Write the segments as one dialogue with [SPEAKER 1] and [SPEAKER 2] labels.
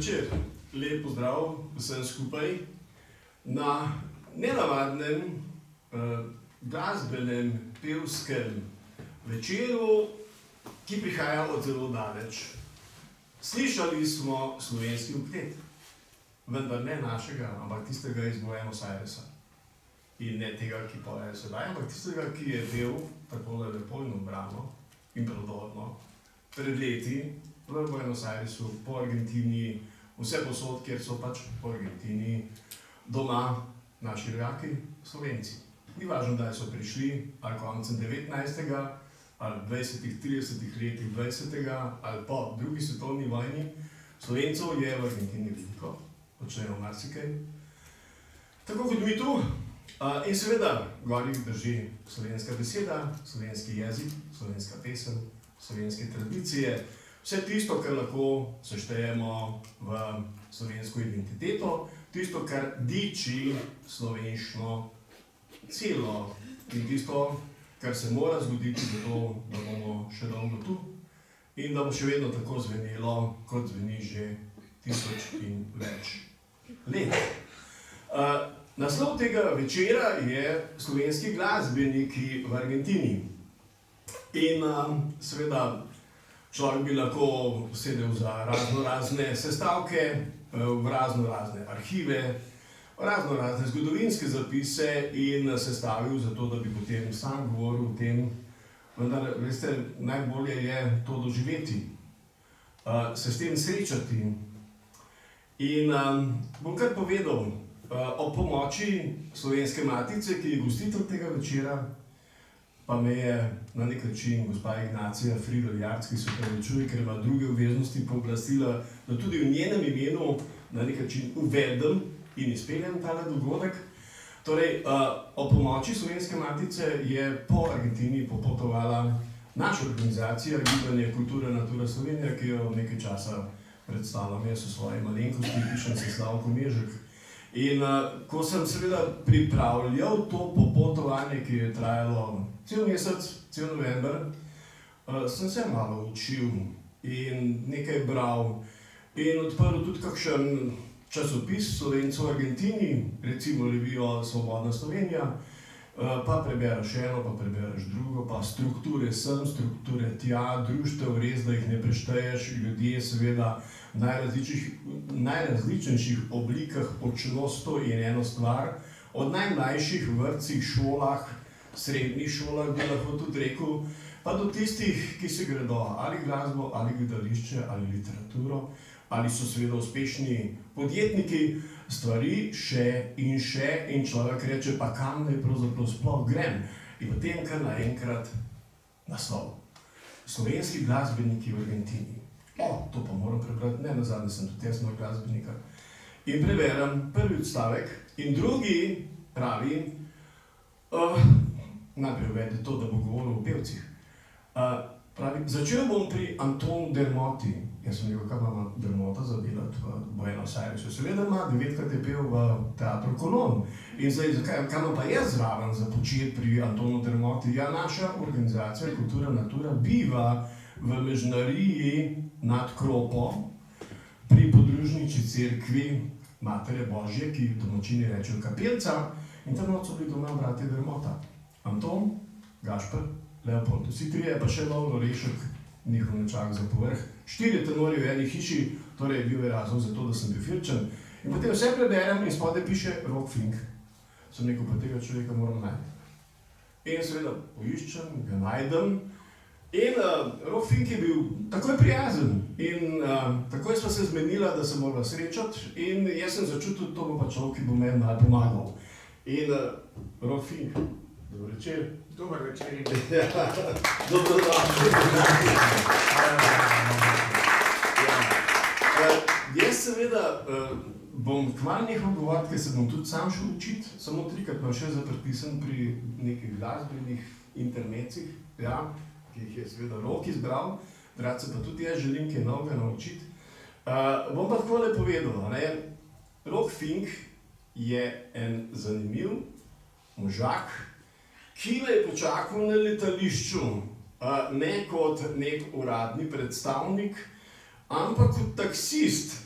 [SPEAKER 1] Večer, lep pozdrav vsem skupaj na nenavadnem glasbenem, pevskem večeru, ki prihaja od zelo daleč. Slišali smo slovenski oktet, vendar ne našega, ampak tistega iz Buenos Airesa. In ne tega, ki poje sedaj, ampak tistega, ki je pel takole lepo in ubrano in prodorno pred leti v Buenos Airesu, po Argentini, vse posod, kjer so pač po Argentini doma naši rojaki, Slovenci. Ni važno, da so prišli ali koncem 19. ali 20., 30. letih 20. ali po drugi svetovni vojni. Slovencov je v Argentini veliko, počnejo marsikaj. Tako kot mi tu. In seveda, gori drži slovenska beseda, slovenski jezik, slovenska pesem, slovenske tradicije. Vse tisto, kar lahko seštejemo v slovensko identiteto, tisto, kar diči slovenščino celo in tisto, kar se mora zgoditi zato, da bomo še dolgo tu in da bo še vedno tako zvenelo, kot zveni že 1000 in več let. Naslov tega večera je Slovenski glasbeniki v Argentini. In seveda, človek bi lahko sedel za razne sestavke, v razne arhive, razne zgodovinske zapise in sestavil za to, da bi potem sam govoril o tem. Vendar, veste, najbolje je to doživeti, se s tem srečati. In bom kar povedal o pomoči Slovenske matice, ki je gostitelj tega večera, pa me je na nek način gospa Ignacija Fridl-Jarc, ki se opravičuje, ker ima druge obveznosti, pooblastila, da tudi v njenem imenu na nek način uvedem in izpeljem tale dogodek. Torej, o pomoči Slovenske matice je po Argentini popotovala naša organizacija Gibanje Kultura Natura Slovenija, ki jo nekaj časa predstavljam jaz v svoji malenkosti, pišem se Slavko Mežek. In ko sem seveda pripravljal to popotovanje, ki je trajalo cel mesec, cel november, sem se malo učil in nekaj bral in odprl tudi kakšen časopis Slovencev v Argentini, recimo revijo Svobodna Slovenija, pa prebereš eno, pa prebereš drugo, pa strukture sem, strukture tja, društev, res, da jih ne prešteješ, ljudje seveda v najrazličnejših oblikah počno 101 stvar, od najmlajših vrtcih, šolah, srednjih šolah, bi lahko tudi rekel, pa do tistih, ki se gredo ali glasbo, ali gledališče, ali literaturo, ali so seveda uspešni podjetniki, stvari še in človek reče, pa kam naj pravzaprav sploh grem. In potem kar naenkrat naslov. Slovenski glasbeniki v Argentini. To pa moram prebrati, ne nazadnje sem tudi jaz moj glasbenika. In preberem prvi odstavek in drugi pravi, najprej uvede to, da bo govoril o pevcih. Pravi, začel bom pri Antonu Dermoti. Jaz sem rekel, kaj ima Dermota za delati v Buenos Airesu. Seveda ima, 9-krat je pel v Teatru Colón. In zdaj, kaj imam pa jaz zraven za početi pri Antonu Dermoti? Ja, naša organizacija Kultura Natura biva v Mežnariji nad Kropo pri podružnični cerkvi Matere Božje, ki domačini rečejo Kapelca. In tam noč so bili doma bratje Dermota. Anton, Gašper, Leopold. Vsi trije, pa še Lovro Rešek, njihov nečak za povrh. 4 tenori v eni hiši, torej je bil razlog za to, da sem bil firčen. In potem vse preberem in spodaj piše Rock Fink. Sem rekel, pa tega človeka moram najti. in seveda poiščem, ga najdem. In Rok Fink je bil takoj prijazen in takoj sva se zmenila, da se morava srečati in jaz sem začutil, to bo pa človek, ki bo meni malo pomagal. In Rok Fink, dober večer.
[SPEAKER 2] Dober večer.
[SPEAKER 1] Dobrodošli. Jaz seveda bom kmalu nehal govoriti, ker se bom tudi sam šel učiti, samo 3-krat imam še zaprtisan pri nekih glasbenih intermecih, ja, ki jih je seveda Rok izbral, rad se pa tudi jaz želim kaj novega naučiti. Bom pa takole povedal, ne? Rok Fink je en zanimiv možak, ki me je počakal na letališču, ne kot nek uradni predstavnik, ampak kot taksist.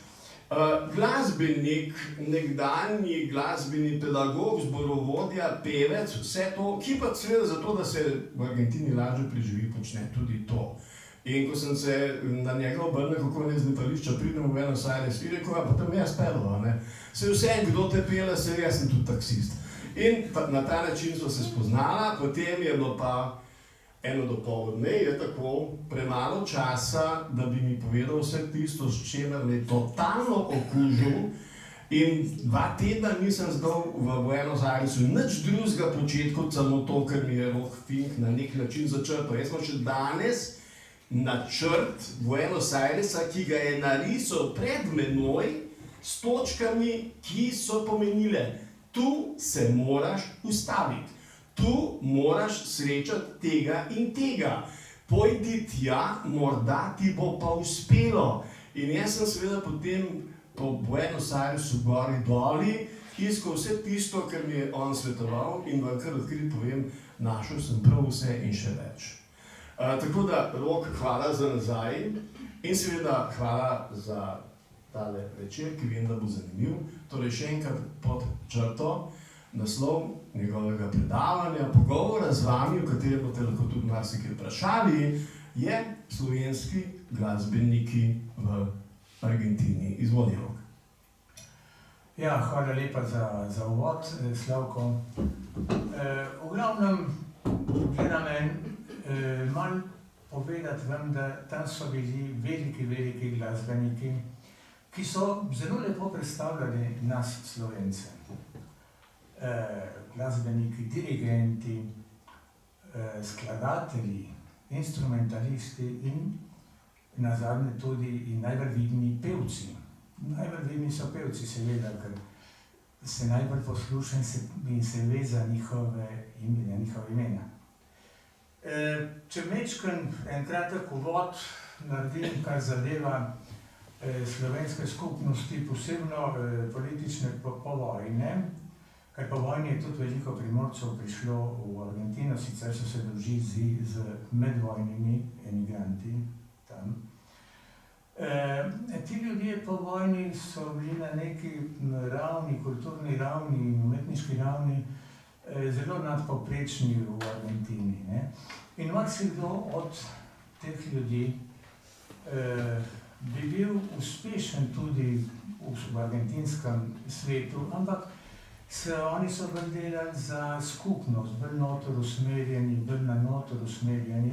[SPEAKER 1] Glasbenik, nekdanji glasbeni pedagog, zborovodja, pevec, vse to, ki pa seveda zato, da se v Argentini lažje preživi, počne tudi to. In ko sem se na njega obrnil, kako ne z letališča pridem v Buenos Aires, in rekel, pa tam jaz peljal, ne. Se vse, kdo te pele, se jaz sem tudi taksist. In na ta način so se spoznala, potem je bilo pa eno dopoldne, je tako premalo časa, da bi mi povedal vse tisto, s čemer me je totalno okužil. In 2 tedna nisem zdal v Buenos Airesu nič drugega početi, kot samo to, ker mi je Rok Fink na nek način začrtal. Jaz imam še danes načrt Buenos Airesa, ki ga je narisal pred menoj s točkami, ki so pomenile, tu se moraš ustaviti. Tu moraš srečati tega in tega. Pojdi tja, morda ti bo pa uspelo. In jaz sem seveda potem po Buenos Airesu gori doli iskal vse tisto, kar mi je on svetoval in vam kar odkrit povem, našel sem prav vse in še več. Tako da, Rok, hvala za nazaj in seveda hvala za tale večer, ki vem, da bo zanimiv. Torej še enkrat pod črto. Naslov njegovega predavanja, pogovora z vami, v katerem boste lahko tudi marsikaj vprašali, je Slovenski glasbeniki v Argentini. Izvoli, Rok.
[SPEAKER 2] Ja, hvala lepa za uvod, Slavko. V glavnem, gledam malo povedati vam, da tam so bili veliki glasbeniki, ki so zelo lepo predstavljali nas Slovence. Glasbeniki, dirigenti, skladatelji, instrumentalisti in nazadnje tudi najbolj vidni pevci. Najbolj vidni so pevci, seveda, ker se najbolj posluša in se ve za njihove imena. Če mečkam en kratek uvod naredim, kar zadeva slovenske skupnosti, posebno politične povojne, ker po vojni je tudi veliko Primorcev prišlo v Argentino, sicer so se družili z medvojnimi emigranti tam. Ti ljudje po vojni so bili na neki ravni, kulturni ravni in umetniški ravni zelo nadpovprečni v Argentini, ne. In marsikdo od teh ljudi bi bil uspešen tudi v argentinskem svetu, ampak oni so bolj delali za skupnost, bolj noter usmerjeni, bolj na noter usmerjeni.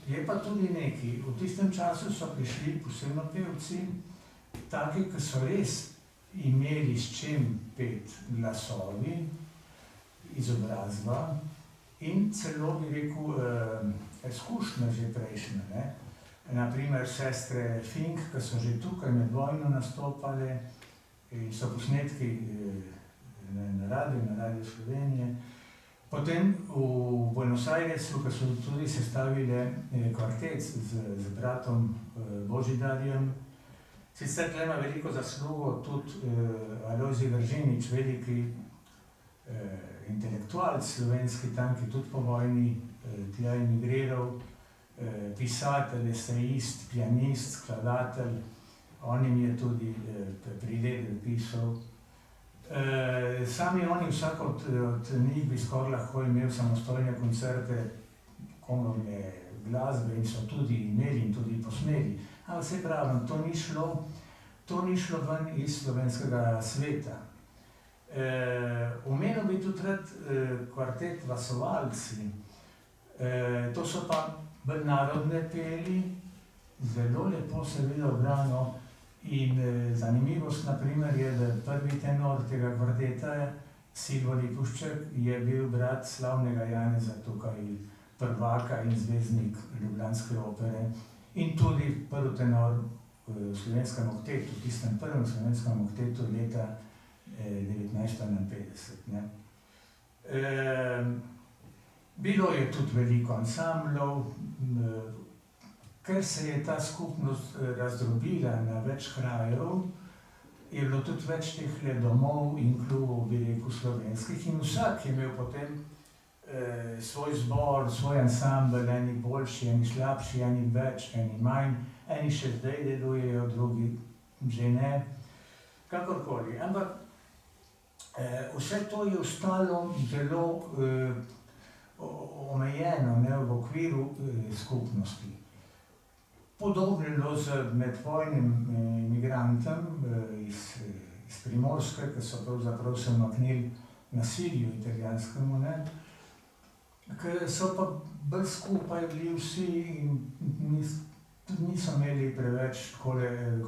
[SPEAKER 2] Je pa tudi nekaj, v tistem času so prišli posebno pevci, taki, ki so res imeli s čem peti glasovi, izobrazba in celo bi rekel izkušnja že prejšnja, ne. Na primer sestre Fink, ki so že tukaj med vojno nastopale, in so posnetki na Radio Slovenije. Potem v Buenos Airesu, ko so tudi sestavili kvartet z bratom Božidarjem. Sicer tukaj ima veliko zaslugo tudi Alojzij Gržinič, veliki intelektualec slovenski tam, ki tudi po vojni tja emigriral, pisatelj, esejist, pianist, skladatelj. On jim je tudi priredil, pisal. Sami oni, vsak od njih bi skoraj lahko imel samostojne koncerte, komorne glasbe in so tudi imeli in tudi posneli. Ampak se pravim, to ni šlo ven iz slovenskega sveta. Omenil bi tudi rad kvartet Vasovalci. To so pa bolj narodne peli, zelo lepo seveda ubrano. In zanimivost, na primer, je, da prvi tenor tega kvarteta, Silvo Lipušček, je bil brat slavnega Janeza tukaj, prvaka in zvezdnik ljubljanske opere. In tudi prvi tenor v slovenskem oktetu, tistem prvem slovenskem oktetu leta 1951. Bilo je tudi veliko ansamblov, ker se je ta skupnost razdrobila na več krajev, je bilo tudi več teh domov in klubov, bi rekel, slovenskih, in vsak je imel potem svoj zbor, svoj ansambel, eni boljši, eni slabši, eni več, eni manj, eni še zdaj delujejo, drugi že ne, kakorkoli. Ampak vse to je ostalo zelo omejeno, ne, v okviru skupnosti. Podobno je bilo z medvojnim imigrantom iz Primorske, ki so pravzaprav se umaknili nasilju italijanskemu, ne, ki so pa bolj skupaj bili vsi in tudi niso imeli preveč, kako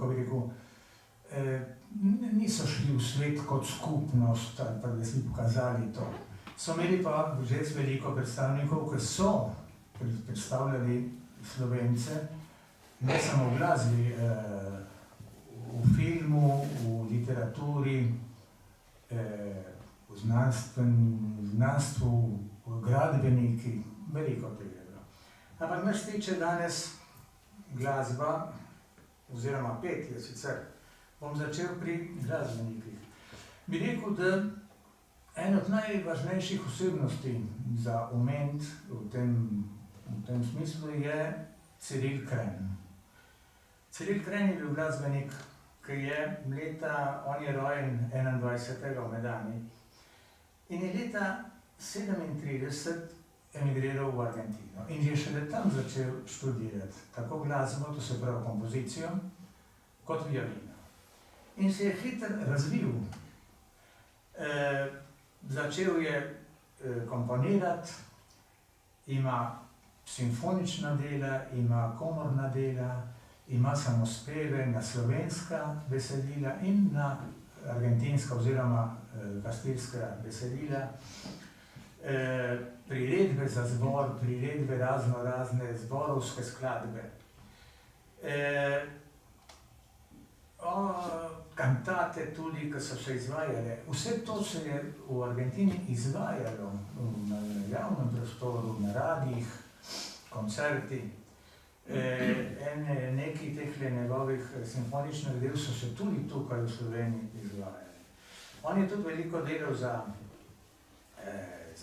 [SPEAKER 2] bi rekel, niso šli v svet kot skupnost, ali pa da si pokazali to. So imeli pa že veliko predstavnikov, ki so predstavljali Slovence, ne samo v glasbi, v filmu, v literaturi, v znanstvu, v gradbeniki, veliko tega je bilo. Ampak nas tiče danes glasba, oziroma petje sicer, bom začel pri glasbenikih. Bi rekel, da en od najvažnejših osebnosti za omeniti v tem smislu je Ciril Kren. Ciril Kren je bil glasbenik, ki je on je rojen 21. v Medani in je leta 1937 emigriral v Argentino in je šele tam začel študirati tako glasbo, to se pravi kompozicijo, kot violino. In se je hitro razvil. Začel je komponirati, ima simfonična dela, ima komorna dela, ima samospeve na slovenska besedila in na argentinska oziroma kastilska besedila, priredbe za zbor, priredbe razne zborovske skladbe. Kantate tudi, ki so se izvajale. Vse to se je v Argentini izvajalo na javnem prostoru, na radijih, koncerti. Neki teh njegovih simfoničnih del so se tudi tukaj v Sloveniji izvajali. On je tudi veliko delal za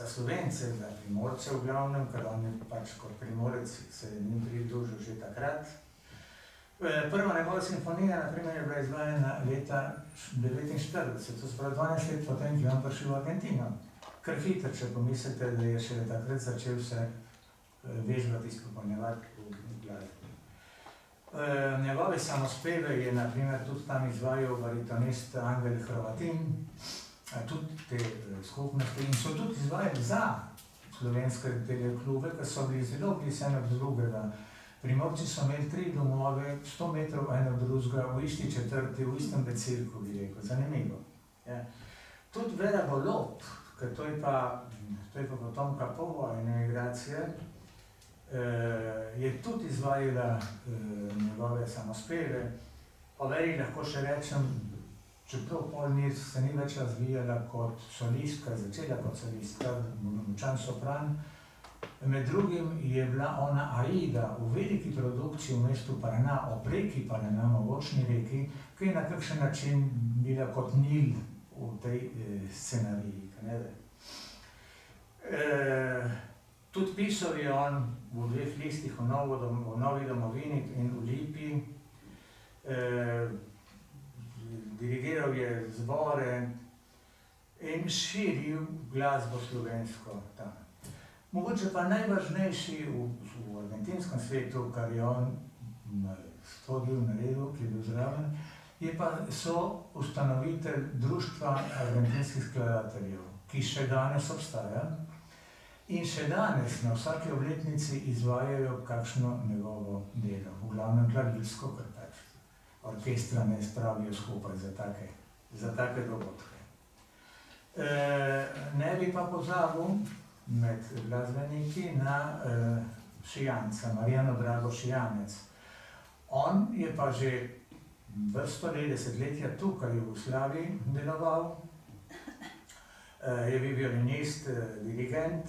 [SPEAKER 2] Slovence, za Primorce v glavnem, ker on je pač kot Primorec se njim pridružil že takrat. Prva njegova simfonija, na primer, je bila izvajana leta 1949, to se pravi 12 let potem, ki je on prišel v Argentino. Kar hitro, če pomislite, da je šele takrat začel se vežbati, izpopolnjevati v glasbi. Njegove samospeve je, na primer, tudi tam izvajal baritonist Angel Hrvatin, tudi te skupnosti, in so tudi izvajali za slovenske klube, ki so bili zelo blizu eno drugega. Primorci so imeli 3 domove, 100 metrov eno drugega, v isti četrti, v istem becirku, bi rekel, zanimivo. Tudi Vera Golob, ker to je pa potomka povojne migracije, je tudi izvajala njegove samospeve. O Veri lahko še rečem, čeprav pol se ni več razvijala kot solistka, začela kot solistka, močan sopran. Med drugim je bila ona Aida v veliki produkciji v mestu Paraná, ob reki Paraná, mogočni reki, ki je na kakšen način bila kot Nil v tej scenariji. Tudi pisal je on v 2 listih o Novi domovini in v Lipi. Dirigiral je zbore in širil glasbo slovensko tam. Mogoče pa najvažnejši v argentinskem svetu, kar je on stvoril, naredil, ki je bil zraven, so ustanovitelj Društva argentinskih skladateljev, ki še danes obstaja in še danes na vsaki obletnici izvajajo kakšno njegovo delo, v glavnem klavirsko, ker pač orkestra ne spravijo skupaj za take dogodke. Ne bi pa pozabil med glasbeniki na Šijanca, Marijano Drago Šijanec. On je pa že vrsto let, desetletja tukaj v Jugoslaviji deloval, je bil violinist, dirigent,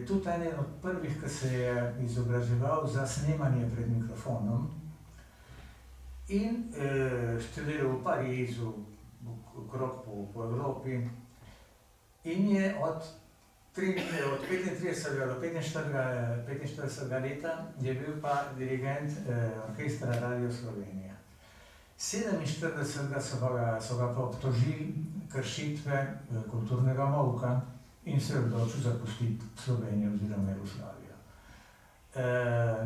[SPEAKER 2] tudi eden od prvih, ki se je izobraževal za snemanje pred mikrofonom in študiral v Parizu, okrog po Evropi in je od 35 do 45 leta je bil pa dirigent orkestra Radio Slovenija. 47 so ga pa obtožili kršitve kulturnega molka in se je odločil zapustiti Slovenijo oziroma Jugoslavijo.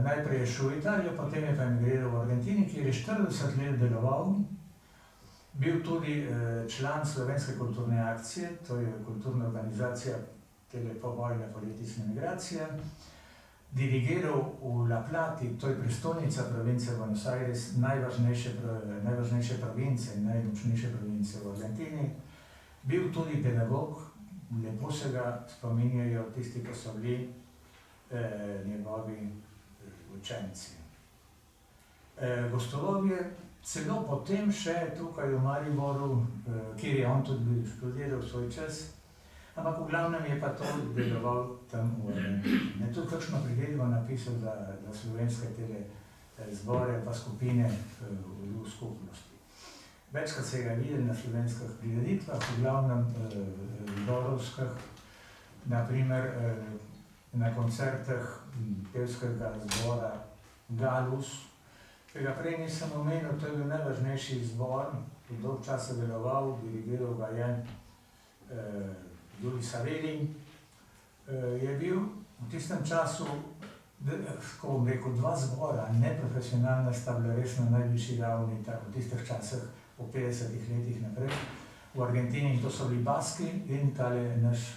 [SPEAKER 2] Najprej je šel v Italijo, potem je pa emigriral v Argentini, kjer je 40 let deloval. Bil tudi član Slovenske kulturne akcije, to je kulturna organizacija tele povojne politične migracije. Dirigiral v La Plati, to je prestolnica province Buenos Aires, najvažnejše province in najmočnejše province v Argentini. Bil tudi pedagog, lepo se ga spominjajo tisti, ki so bili njegovi učenci. Gostoval je celo potem še tukaj v Mariboru, kjer je on tudi študiral svoj čas, ampak v glavnem je pa to deloval tam v Argentini. Tudi kakšno priredbo napisal za slovenske tele zbore pa skupine v skupnosti. Večkrat se ga videli na slovenskih prireditvah, v glavnem zborovskih, naprimer na koncertih pevskega zbora Galus, ki ga prej nisem omenil, to je bil najvažnejši zbor, ki dolg časa deloval, dirigiral ga je Juli Savelin, je bil v tistem času, ko bom rekel, dva zbora, neprofesionalna, sta bila res na najvišji ravni v tistih časih, po 50 letih naprej, v Argentini, in to so bili Baski in tale naš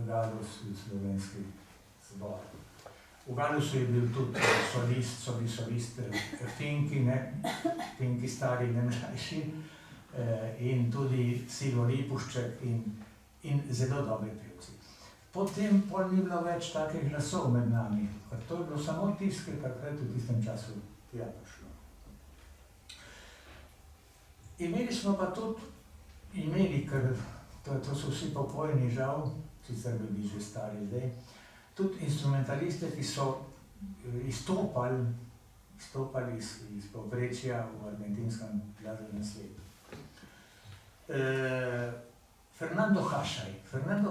[SPEAKER 2] Galus, slovenski zbor. V Galusu je bil tudi solist Finki stari, ne mlajši, in tudi Silvo Lipušček in zelo dobri pevci. Potem ni bilo več takih glasov med nami, ker to je bilo samo tisto, kar takrat v tistem času tja prišlo. Imeli smo pa tudi, ker to so vsi pokojni žal, sicer bi bili že stari zdaj, tudi instrumentaliste, ki so izstopali iz povprečja v argentinskem glasbenem svetu. Fernando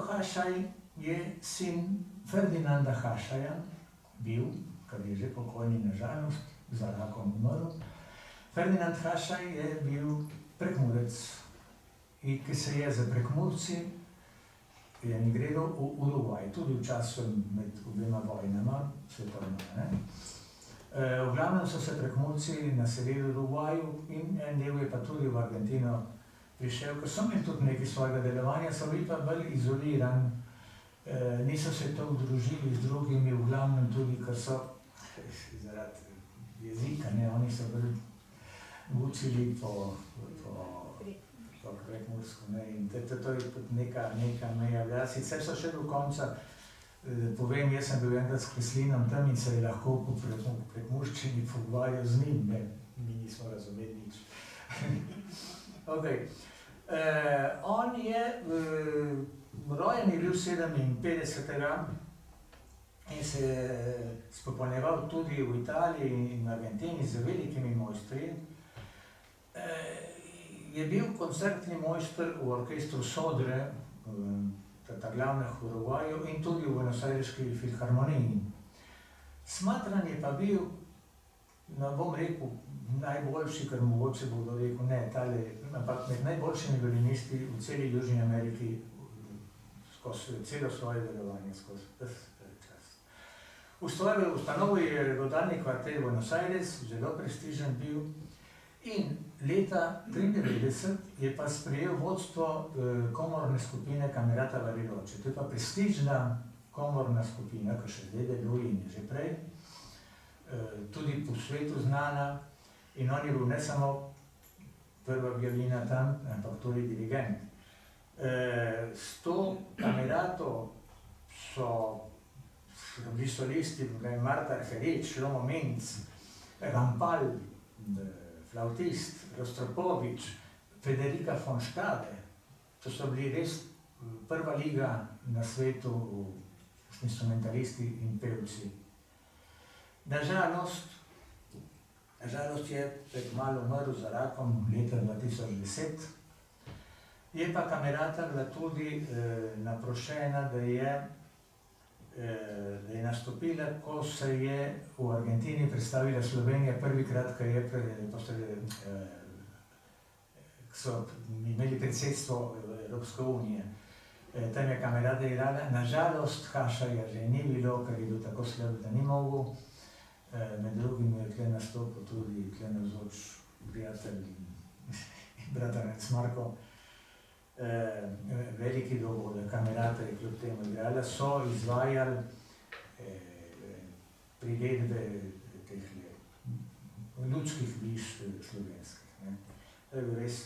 [SPEAKER 2] Hašaj je sin Ferdinanda Hašaja, bil, kar je že pokojni na žalost, za rakom umrl. Ferdinand Hašaj je bil Prekmurec, ki se je za Prekmurci emigriral v Urugvaj, tudi v času med obema vojnama, svetovnima. V glavnem so se Prekmurci naselili v Urugvaju in en del je pa tudi v Argentino prišel, ker so imeli tudi nekaj svojega delovanja, so bili pa bolj izolirani, niso se to udružili z drugimi, v glavnem tudi, ker so zaradi jezika, oni so bolj učili po prekmursko, in to je tudi neka meja. Sicer so še do konca, povem, jaz sem bil enkrat s Kreslinom tam in se je lahko po prekmurščini pogovarjal z njim, mi nismo razumeli nič. On je rojen je bil 57. in se je spopolnjeval tudi v Italiji in Argentini z velikimi mojstri. Je bil koncertni mojster v orkestru Sodre, ta glavnih v Urugvaju, in tudi v Buenos Aireški filharmoniji. Smatran je pa bil, bom rekel, najboljši, ker mogoče bodo rekel, ne, ampak med najboljšimi violinisti v celi Južni Ameriki skozi celo svoje delovanje, skozi čas. Ustanovil je godalni kvartet Buenos Aires, zelo prestižen bil, In leta 1993 je pa sprejel vodstvo komorne skupine Camerata Bariloche. To je pa prestižna komorna skupina, ki še zdaj deluje in je že prej, tudi po svetu znana. In on je bil ne samo prva violina tam, ampak tudi dirigent. S to Camerato so bili solisti, Marta Argerich, Šlomo Menc, Rampal, flautist, Rostropovič, Federica von Stade. To so bili res prva liga na svetu instrumentalisti in pevci. Nažalost je pred malo umrl za rakom leta 2010. Je pa Camerata bila tudi naprošena, da je nastopila, ko se je v Argentini predstavila Slovenija prvikrat, ko so imeli predsedstvo Evropske unije. Tam je Camerata igrala. Nažalost, Hašarja že ni bilo, ker je bil tako slab, da ni mogel. Med drugim je tle nastopil tudi tle navzoč prijatelj in bratranec Marko. Veliki dogodek, Camerata je kljub temu igrala, so izvajali priredbe teh ljudskih viš slovenskih. To je bil res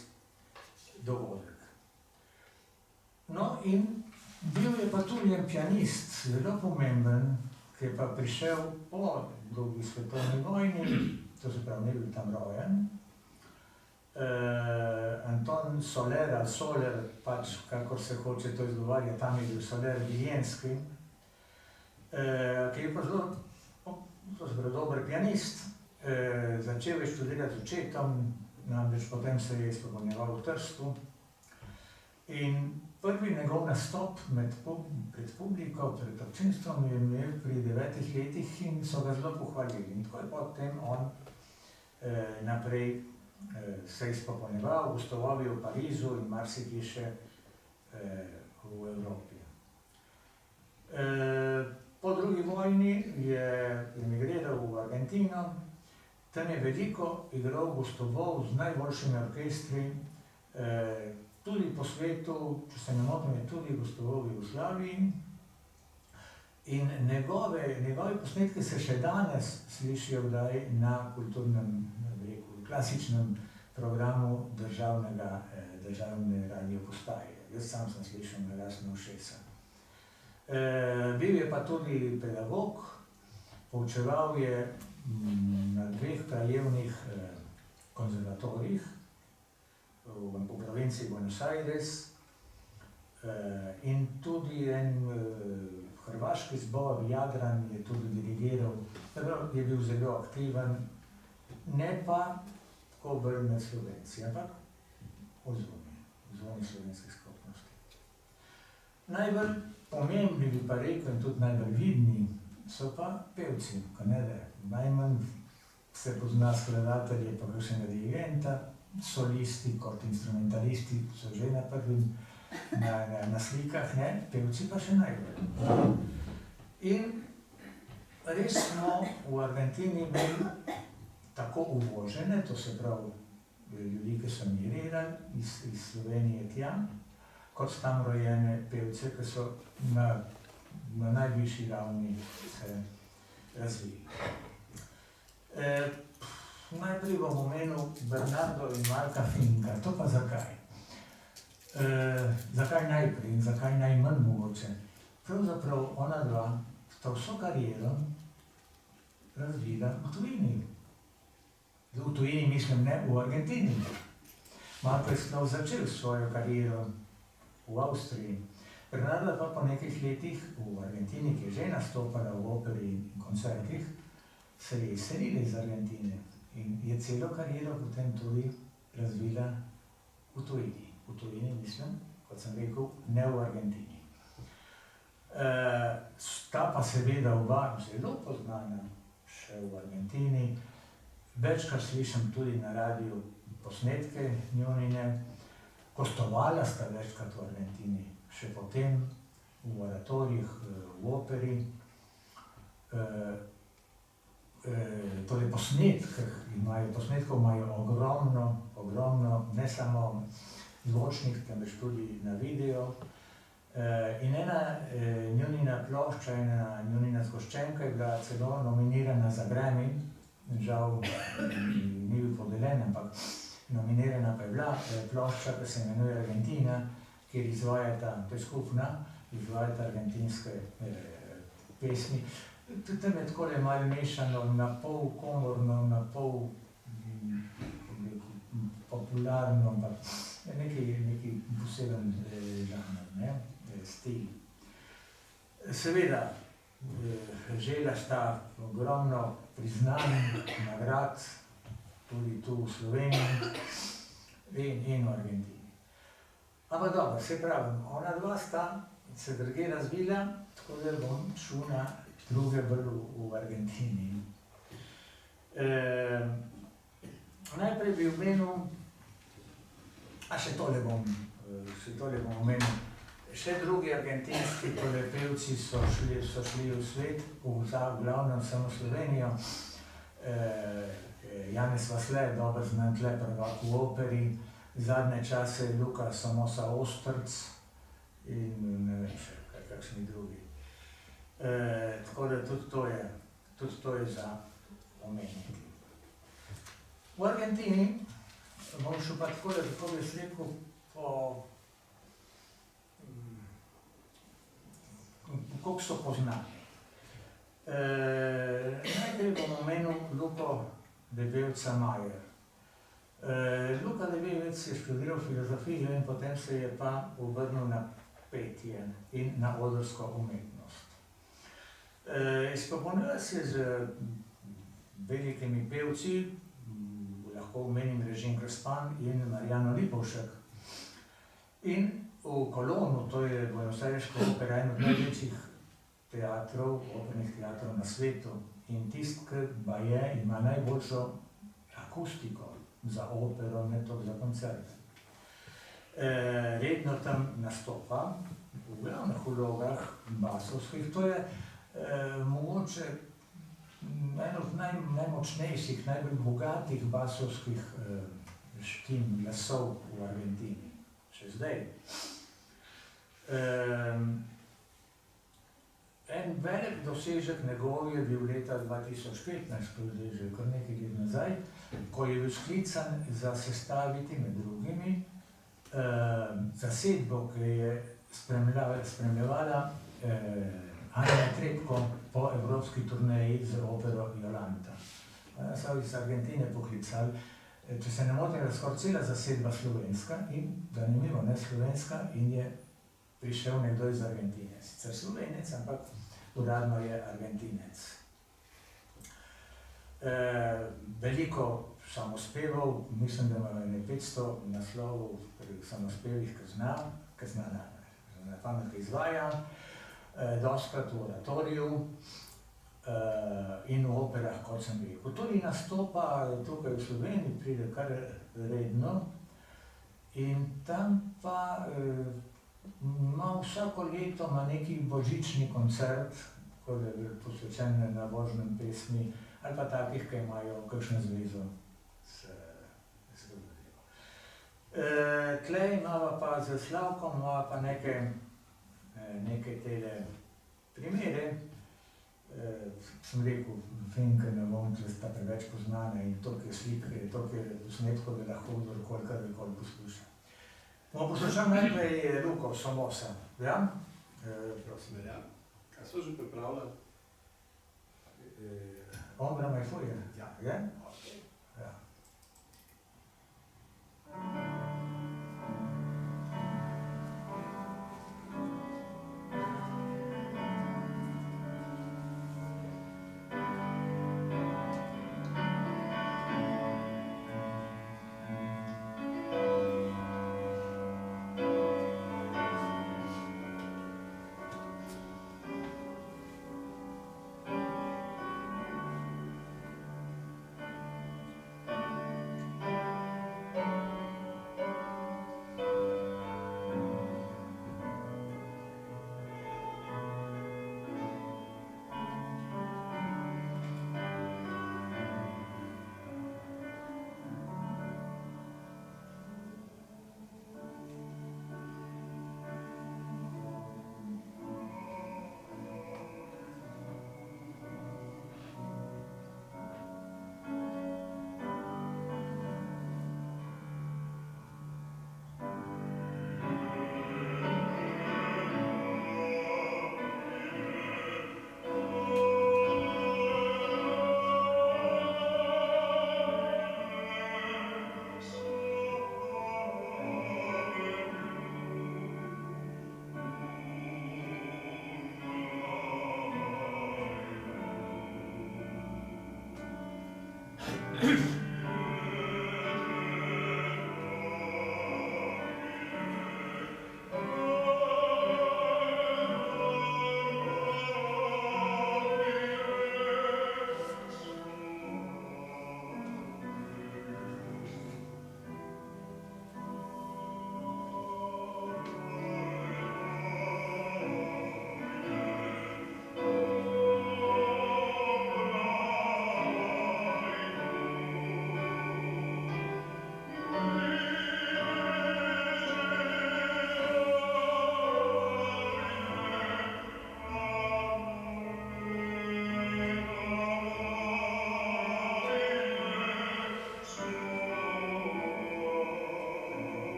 [SPEAKER 2] dogodek. No in bil je pa tudi en pianist, zelo pomemben, ki je pa prišel po drugi svetovni vojni, to se pravi, ne bil tam rojen. Anton Soler ali Soler, pač kakor se hoče to izgovarjati, tam je bil Soler Vijenski, ki je pa zelo dober pianist. Začel je študirati z očetom, namreč potem se je izpopolnjeval v Trstu. In prvi njegov nastop pred publiko, pred občinstvom je imel pri 9 letih in so ga zelo pohvalili. In tako je potem on naprej se izpopolnjeval, gostoval je v Parizu in marsikje še v Evropi. Po drugi vojni je emigriral v Argentino, tam je veliko igral, gostoval z najboljšimi orkestri, tudi po svetu, če se ne motim, je tudi gostoval v Jugoslaviji. In njegovi posnetki se še danes slišijo kdaj na kulturnem, klasičnem programu državne radiopostaje. Jaz sam sem slišal na lastna ušesa. Bil je pa tudi pedagog, poučeval je na 2 krajevnih konzervatorijih v provinciji Buenos Aires in tudi en hrvaški zbor, Jadran, je tudi dirigiral, je bil zelo aktiven, ne pa tako bolj med Slovenci, ampak v zvoni slovenskih skupnosti. Najbolj pomembni bi pa rekel in tudi najbolj vidni so pa pevci, najmanj se pozna skladatelje pa kakšnega dirigenta, solisti kot instrumentalisti so že na slikah, pevci pa še najbolj. In res smo v Argentini imeli tako uvožene, to se pravi ljudi, ki so migrirali iz Slovenije tja, kot tam rojene pevce, ki so na najvišji ravni se razvili. Najprej bom omenil Bernardo in Marka Finka, to pa zakaj? Zakaj najprej in zakaj najmanj mogoče? Pravzaprav ona dva sta vso kariero razvila v tujini. V tujini mislim, ne v Argentini. Marko je sploh začel svojo kariero v Avstriji. Bernarda pa po nekaj letih v Argentini, ki je že nastopala v operi in koncertih, se je izselila iz Argentine in je celo kariero potem tudi razvila v tujini. V tujini mislim, kot sem rekel, ne v Argentini. Sta pa seveda oba zelo poznana še v Argentini. Večkrat slišim tudi na radiju posnetke njunine. Gostovala sta večkrat v Argentini, še potem v oratorijih, v operi. torej posnetkov imajo ogromno, ne samo zvočnih, temveč tudi na video. In ena njunina plošča, ena njunina zgoščenka je bila celo nominirana za Grammy, žal ni bil podeljen, ampak nominirana pa je bila plošča, ki se imenuje Argentina, kjer izvajata, to je skupna, izvajata argentinske pesmi. Tam je takole malo mešano, na pol komorno, na pol popularno, ampak neki poseben žanr, stil. Seveda, žela sta ogromno priznanj, nagrad, tudi tu v Sloveniji in v Argentini. Ampak dobro, se pravi, ona dva sta se druge razvila, tako da bom šel na druge bolj v Argentini. Najprej bi omenil, še tole bom omenil, še drugi argentinski pevci so šli v svet, v glavnem samo Slovenijo. Janez Vasle, dobro znan tle prvak v operi, zadnje čase je Luka Somoza Ostrc in ne vem še, kakšni drugi. Tako da tudi to je za omeniti. V Argentini bom šel pa tako, da tako bi rekel koliko so poznani. Najprej bom omenil Luko Debevca Majer. Luka Debevec je študiral filozofijo in potem se je pa obrnil na petje in na odrsko umetnost. Izpopolnila se je z velikimi pevci, lahko omenim Režim Krspan in Marjano Lipovšek. In v Kolonu, to je buenosajreška opera, eno od največjih teatrov, opernih teatrov na svetu, in tisti, ki baje, ima najboljšo akustiko za opero, ne toliko za koncerte. Redno tam nastopa, v glavnih vlogah basovskih, to je mogoče eno od najmočnejših, najbolj bogatih basovskih štim, glasov v Argentini, še zdaj. En velik dosežek njegov je bil leta 2015, to je že kar nekaj let nazaj, ko je bil sklican za sestaviti med drugimi zasedbo, ki je spremljevala Anja Trepko po evropski turneji z opero Jolanta. So iz Argentine poklicali, če se ne motim, je skoraj cela zasedba slovenska in zanimivo, ne slovenska, in je prišel nekdo iz Argentine. Sicer Slovenec, ampak uradno je Argentinec. Veliko samospevov, mislim, da ima 500 naslovov pri samospevih, ki zna na pamet izvaja, dostikrat v oratoriju in v operah, kot sem rekel. Tudi nastopa tukaj v Sloveniji, pride kar redno in tam pa ima vsako leto neki božični koncert, ko je posvečen na božnem pesmi, ali pa takih, ki imajo kakšno zvezo s zgodovino. Tlej imava pa z Slavkom, imava pa neke tele primere. Sem rekel, Finke ne bom, če sta preveč poznane in toliko je slik, toliko je posnetkov, da lahko kdorkoli posluša. Bomo poslušali najprej Luko Somoza, ja?
[SPEAKER 1] Prosim, ja. Kaj so že pripravljali?
[SPEAKER 2] Ombra me fuja.
[SPEAKER 1] Ja.
[SPEAKER 2] Ja? Ja.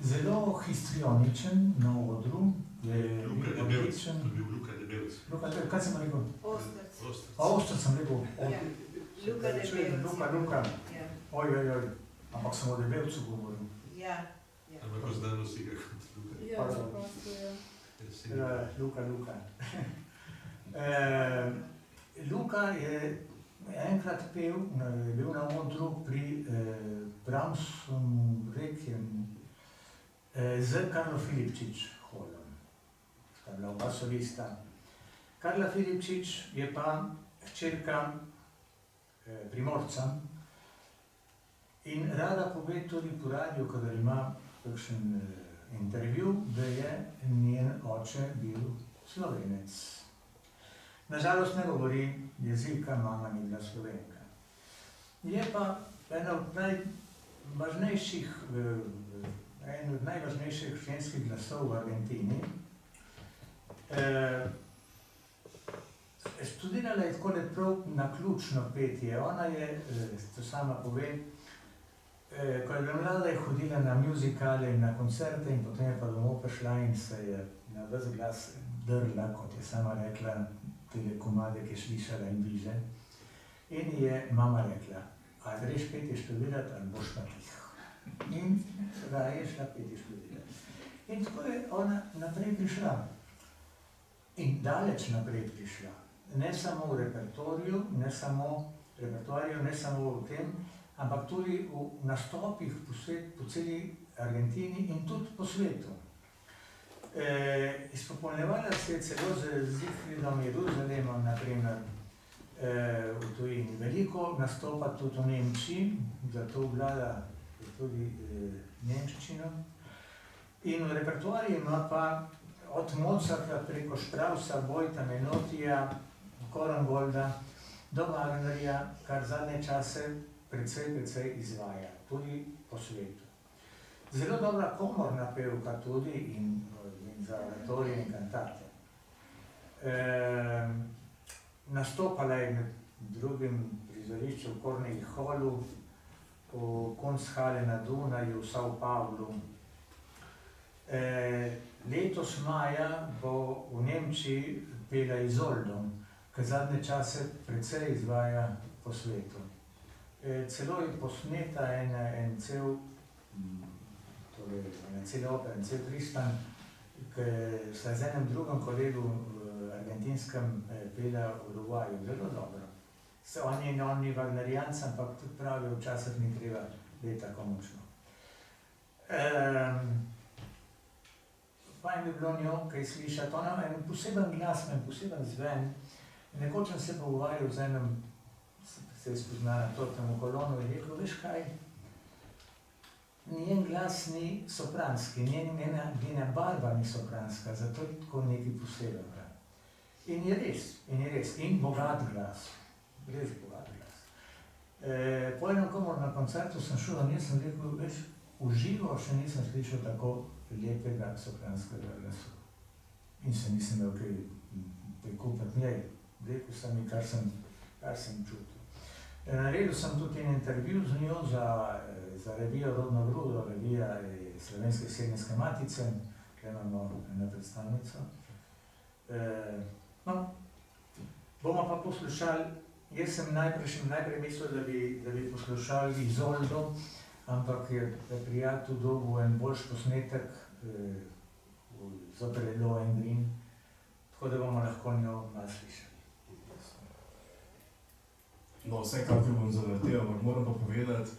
[SPEAKER 2] Zelo histrioničen na odru, je odličen.
[SPEAKER 3] To je bil Luka Debelc.
[SPEAKER 2] Kaj sem rekel?
[SPEAKER 4] Ostrc.
[SPEAKER 2] Ostrc sem rekel.
[SPEAKER 4] Ja. Luka Debelc.
[SPEAKER 2] Luka.
[SPEAKER 4] Ja.
[SPEAKER 2] Oj. Ampak sem o Debelcu govoril.
[SPEAKER 4] Ja.
[SPEAKER 3] Ampak poznam vsi ga kot Luka.
[SPEAKER 5] Ja, preprosto, ja.
[SPEAKER 2] Luka. Luka je enkrat je bil na odru pri Brahmsovem Requiem z Karlo Filipčič Holom. Sta bila oba solista. Karla Filipčič je pa hčerka Primorca in rada pove tudi po radiju, kadar ima kakšen intervju, da je njen oče bil Slovenec. Nažalost ne govori jezika, mama ni bila Slovenka. Je pa ena od najvažnejših ženskih glasov v Argentini. Študirala je tako prav naključno petje. Ona je, to sama pove, ko je bila mlada, je hodila na muzikale in na koncerte in potem je pa domov prišla in se je na ves glas drla, kot je sama rekla, tele komade, ki je slišala in bliže. In je mama rekla, a greš peti študirati ali boš pa tih. In raje je šla peti študirati. In tako je ona naprej prišla. In daleč naprej prišla. Ne samo v repertoarju, ne samo v tem, ampak tudi v nastopih po celi Argentini in tudi po svetu. Izpopolnjevala se je celo z Zigfridom Jeruzalemom, naprimer, v tujini. Veliko nastopa tudi v Nemčiji, zato vlada tudi nemščino. In v repertoarju ima pa od Mozarta preko Straussa, Boyta, Menotija, Korengolda do Wagnerja, kar zadnje čase precej izvaja, tudi po svetu. Zelo dobra komorna pevka tudi in za oratorije in kantate. Nastopala je med drugim prizorišču v Carnegie Hallu, v Kunsthalle na Dunaju, v São Paulo. Letos maja bo v Nemčiji pela Isoldo, ki zadnje čase precej izvaja po svetu. Celo je posneta en cel opera, en cel Tristan, ki sta z enem drugim kolegu argentinskem pela v Uruguaju. Zelo dobro. On ni wagnerijanc, ampak tudi pravijo, včasih ni treba biti tako močno. Fajn bi bilo njo kaj slišati. Ona ima en poseben glas, en poseben zven. Nekoč sem se pogovarjal z enem, se je spoznala tortemu kolonu in rekel, veš kaj, njen glas ni sopranski, njena barva ni sopranska, zato je tako nekaj posebnega. In je res, in bogat glas, res bogat glas. Po enem komornem koncertu sem šel in jaz sem rekel, veš, v živo še nisem slišal tako lepega sopranskega glasu. In se nisem imel kaj prikupiti njej, rekel sem mi, kar sem čutil. Naredil sem tudi en intervju z njo za revijo Rodno grudo, revija Slovenske srednjske matice, ki imamo eno predstavnico. No, bomo pa poslušali, jaz sem najprej mislil, da bi poslušali Isoldo, ampak je prijatelj dobil en boljši posnetek z opere Lohengrin, tako da bomo lahko njo malo slišali.
[SPEAKER 1] No, vsekakor bom zavrtel, ampak moram pa povedati,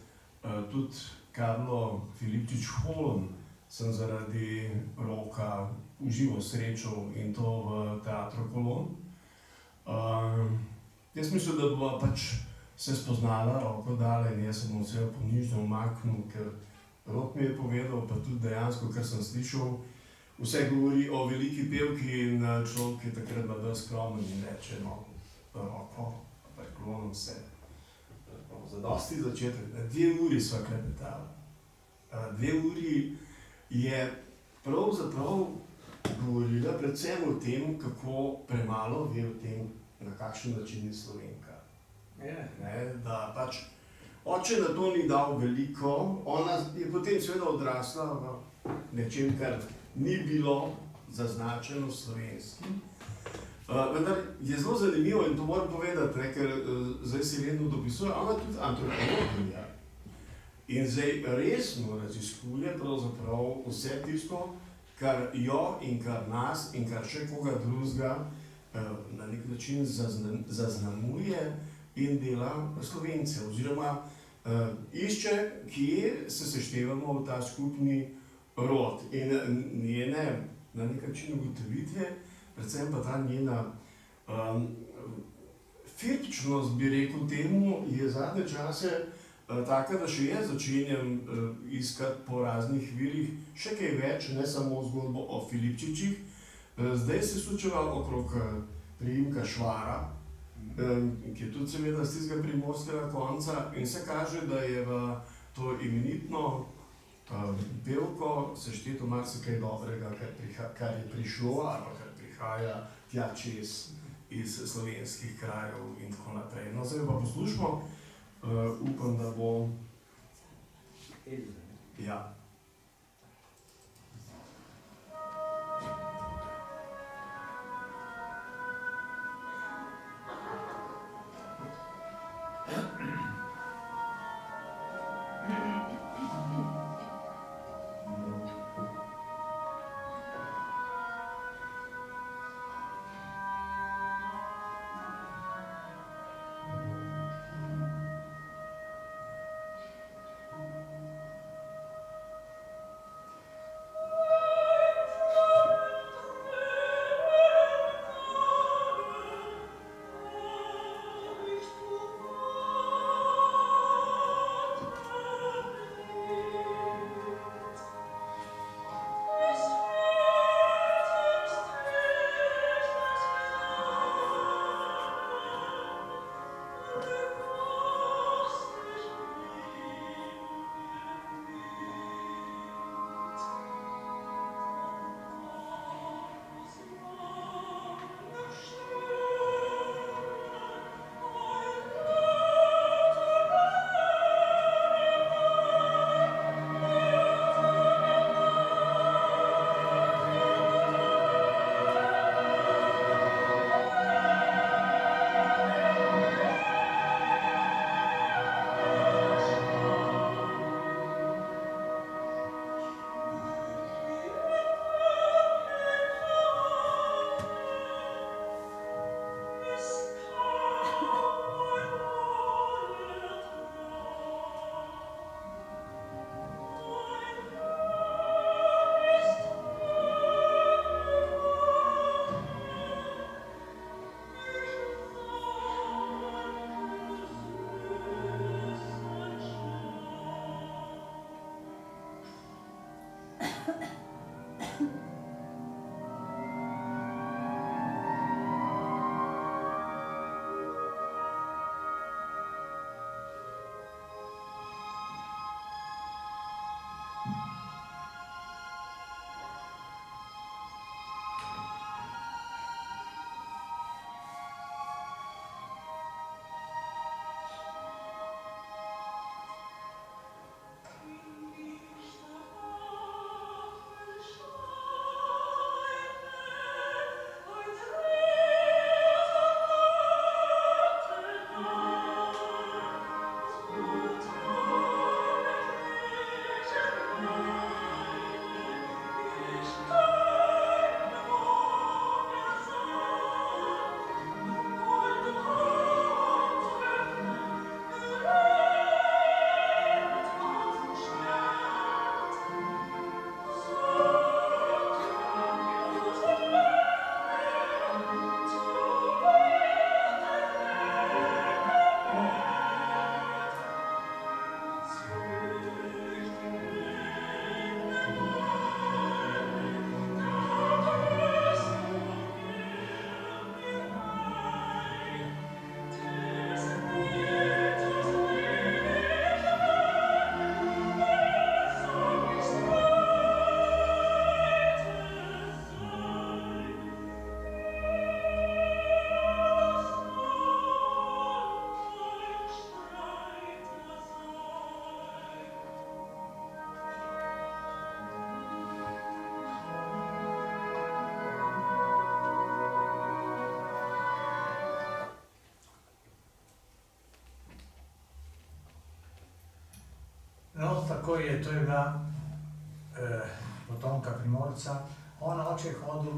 [SPEAKER 1] tudi Karlo Filipčič Holm sem zaradi roka v živo srečal in to v Teatru Kolon. Jaz mislim, da bova pač se spoznala roko dala in jaz sem vse ponižno umaknil, ker rok mi je povedal, pa tudi dejansko, kar sem slišal, vse govori o veliki pevki in človek je takrat bolj skromen in reče, no, roko, preklonim se. Zadosti začetek, 2 uri sva klepetala. 2 uri je pravzaprav govorila predvsem o tem, kako premalo ve o tem, na kakšen način je Slovenka. Da pač oče na to ni dal veliko, ona je potem seveda odrasla v nečem, kar ni bilo zaznačeno slovenskim. Vendar je zelo zanimivo in to moram povedati, ker zdaj si redno dopisuje, ona tudi antropologija. In zdaj resno raziskuje pravzaprav vse tisto, kar jo in kar nas in kar še koga drugega na nek način zaznamuje in dela Slovence. Oziroma išče, kje se seštevamo v ta skupni rod. In njene na nek način ugotovitve, predvsem pa ta njena firčnost, bi rekel temu, je zadnje čase taka, da še jaz začenjam iskati po raznih virih še kaj več, ne samo zgodbo o Filipčičih. Zdaj se slučeva okrog priimka Švara, ki je tudi seveda z tistega primorskega konca in se kaže, da je v to imenitno pevko sešteto marsikaj dobrega, kar je prišlo ali kar prihaja tja čez iz slovenskih krajev in tako naprej. No, zdaj pa poslušamo, upam, da bo... Ja.
[SPEAKER 2] tako je, to je bila potomka Primorca. On oče je hodil,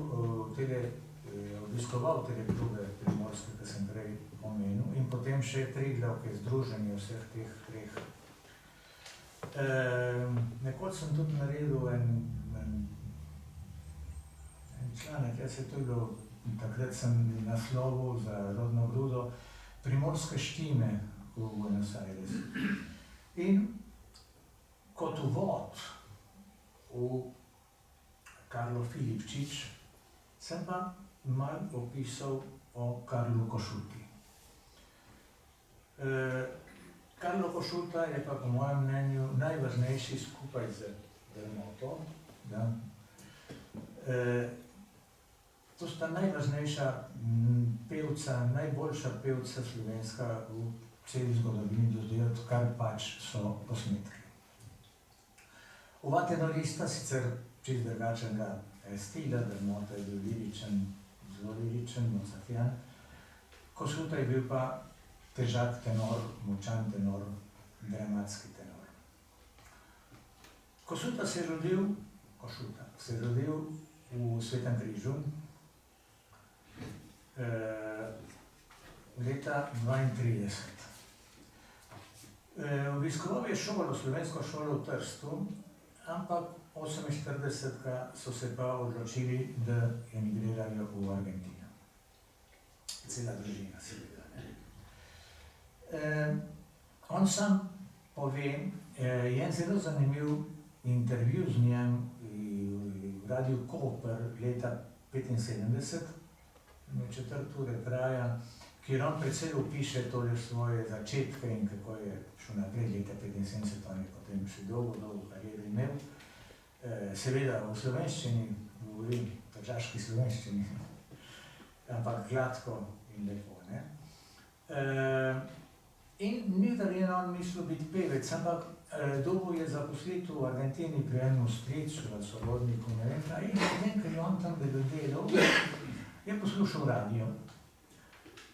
[SPEAKER 2] obiskoval te klube primorske, ki sem prej omenil, in potem še Triglav, ki je združenje vseh teh treh. Nekoč sem tudi naredil en članek, jaz je to bilo, takrat sem naslovil za rodno grudo Primorske štime v Buenos Aires. In kot uvod v Karlo Filipčič sem pa malo opisal o Karlu Košuti. Karlo Košuta je pa po mojem mnenju najvažnejši skupaj z Dermoto. Da. To sta najvažnejša pevca, najboljša pevca slovenska v celi zgodovini do zdaj, odkar pač so posnetki. Oba tenorista sicer čist drugačnega stila, Dermota je bil liričen, zelo liričen, mozartijan. Košuta je bil pa težak tenor, močan tenor, dramatski tenor. Košuta se je rodil v Svetem Križu leta 32. Obiskoval je šolo, slovensko šolo v Trstu, ampak 48. so se pa odločili, da emigrirajo v Argentino. Cela družina seveda. On sam pove, je en zelo zanimiv intervju z njem v Radiu Koper leta 75, 4 ure traja, kjer on predvsej opiše tole svoje začetke in kako je šel naprej leta 75, on je potem še dolgo kariero imel. Seveda v slovenščini, govorim, tržaški slovenščini, ampak gladko in lepo, ne. In ni verjetno on mislil biti pevec, ampak dobil je zaposlitev v Argentini pri enem stricu, sorodniku, ne vem, in potem, ker je on tam delal, je poslušal radio.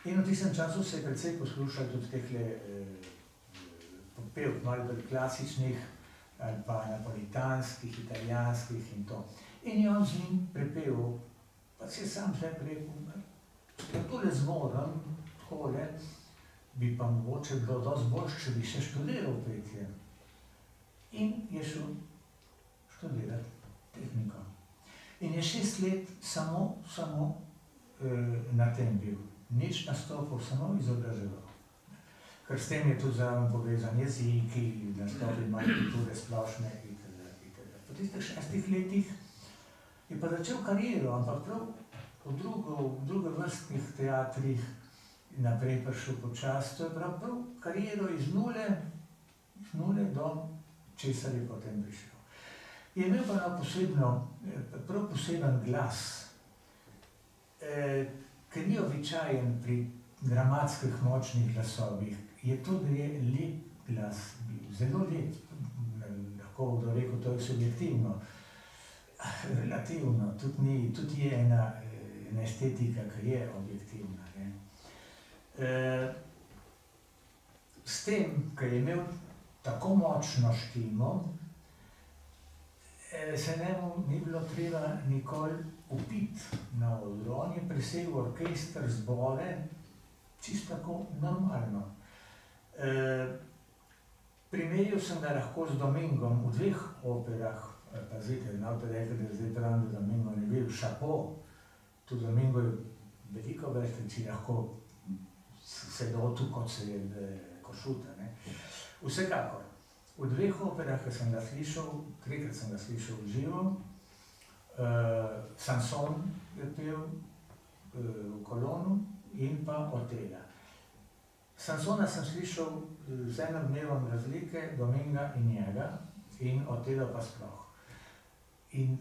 [SPEAKER 2] In v tistem času se je precej poslušal tudi tehle pevk, malo bolj klasičnih, ali pa napolitanskih, italijanskih in to. In je on z njim prepeval, pa si je sam sebi rekel, da tole zmoram, takole, bi pa mogoče bilo dosti boljše, če bi še študiral petje. In je šel študirati tehniko. In je 6 let samo na tem bil. Nič nastopil, samo izobraževal. Ker s tem je tudi zraven povezan jeziki, nastopi malo kulture splošne itd. Po tistih 6 letih je pa začel kariero, ampak prav v drugovrstnih teatrih naprej prišel počas, to je prav kariero iz nule do česar je potem prišel. Je imel pa prav poseben glas, ker ni običajen pri dramatskih močnih glasovih, je to, da je lep glas bil, zelo lep, lahko kdo rekel, to je subjektivno, relativno, tudi je ena estetika, ki je objektivna. S tem, ker je imel tako močno štimo, se njemu ni bilo treba nikoli upiti na odru. On je presegel orkester, zbore, čisto tako normalno. Primerjal sem ga lahko z Domingom v 2 operah, pazite, znate rekel, da je zdaj pravim, da Domingo ne bil šapo, tudi Domingo je veliko več reči lahko se dotu, kot se je Košuta. Vsekakor, v 2 operah, ki sem ga slišal, 3-krat sem ga slišal v živo, Sanson je pel v Kolonu in pa Otela. Sansona sem slišal z 1 dnevom razlike, Dominga in njega, in Otelo pa sploh. In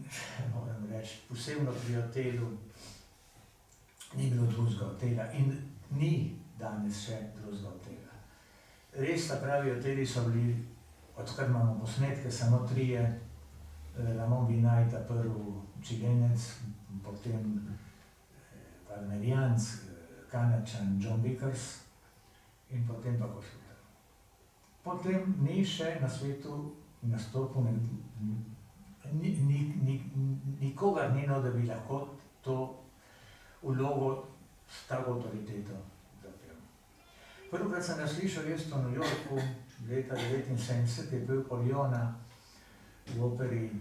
[SPEAKER 2] moram reči, posebno pri Otelu ni bilo drugega Otela in ni danes še drugega Otela. Res, ta pravi Oteli so bili, odkar imamo posnetke, samo 3, Ramon Vinaj, ta prvi Čilenec, potem Valmerijanc, Kanačan, John Vickers in potem pa Košuta. Potem ni še na svetu nastopu nikogar ni, da bi lahko to vlogo s tako avtoriteto zapel. Prvokrat sem ga slišal jaz v New Yorku leta 1979, je bil Poliona v operi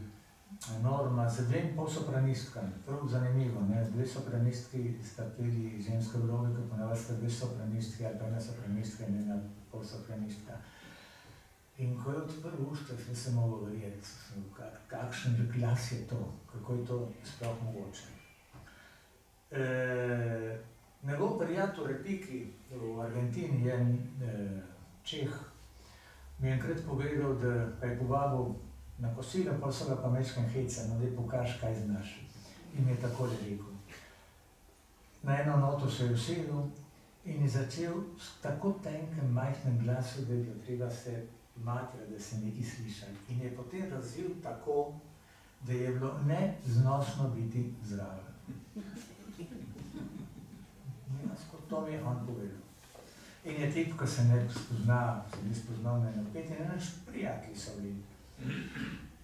[SPEAKER 2] Norma z dvema polsopranistkami. Prav zanimivo, ne? Dve sopranistki sta peli ženske vloge, ko ponavadi sta dve sopranistki ali pa ena sopranistka in ena polsopranistka. In ko je odprl usta, sem se mogel verjeti, kakšen glas je to, kako je to sploh mogoče. Njegov prijatelj Repiki v Argentini, en Čeh, mi je enkrat povedal, da ga je povabil na kosilo, pa so ga pa mečkam heca, no daj pokaž, kaj znaš. In mi je takole rekel. Na eno noto se je usedel in je začel s tako tenkem, majhnem glasu, da je bilo treba se matra, da se nekaj slišali. In je potem razvil tako, da je bilo neznosno biti zraven. To mi je on povedal. In je tip, ko se ne spozna, se ne spoznal me na pet, in naš prijatelji so bili.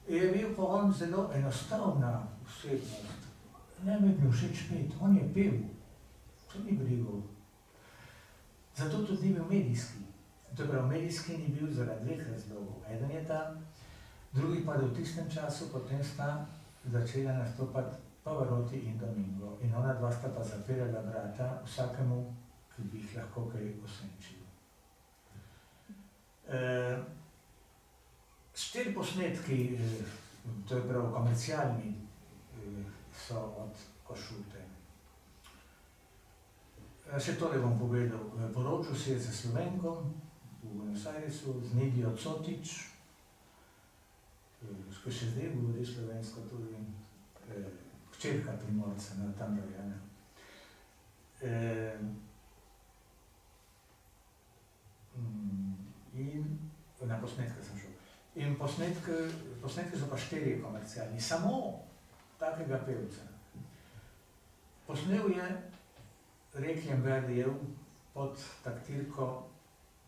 [SPEAKER 2] Je bil pa on zelo enostavna osebnost. Ne mi je bil všeč pet, on je pel, to ni brigal. Zato tudi ni bil medijski. Dobro, medijski ni bil zaradi dveh razlogov. Eden je ta, drugi pa da v tistem času potem sta začela nastopati Pavarotti in Domingo. In ona dva sta pa zapirala vrata vsakemu, ki bi jih lahko kaj osenčil. 4 posnetki, to je prav komercialni, so od Košute. Še tole bom povedal. Poročil se je za Slovenko v Buenos Airesu z Nidijo Cotič, ko še zdaj govori slovensko tudi, hčerka Primorca, na tam rojena. In na posnetke sem šel. In posnetke so pa 4 komercialni, samo takega pevca. Posnel je Requiem Verdijev pod taktirko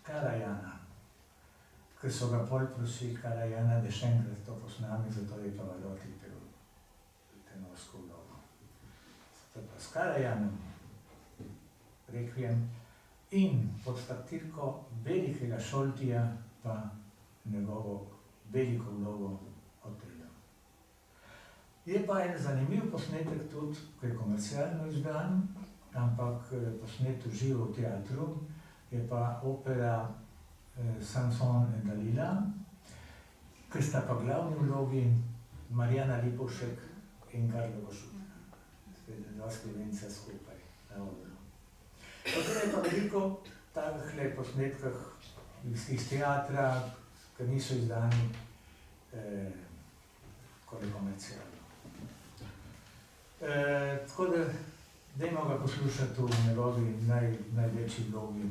[SPEAKER 2] Karajana, ker so ga pol prosili Karajana, da še enkrat to posnami, zato je Pavarotti pel tenorsko vlogo. Zato pa s Karajanom Requiem in pod taktirko velikega Šoltija pa njegovo veliko vlogo Otelja. Je pa en zanimiv posnetek tudi, ki je komercialno izdan, ampak posnet v živo v teatru, je pa opera Samson in Dalila, ki sta pa glavni vlogi Marjana Lipovšek in Karlo Košuta. Sveda dva Slovenca skupaj na odru. Potem je pa veliko takih posnetkah iz teatra, ki niso izdani komercialno. Tako da dajmo ga poslušati v njegovi največji vlogi.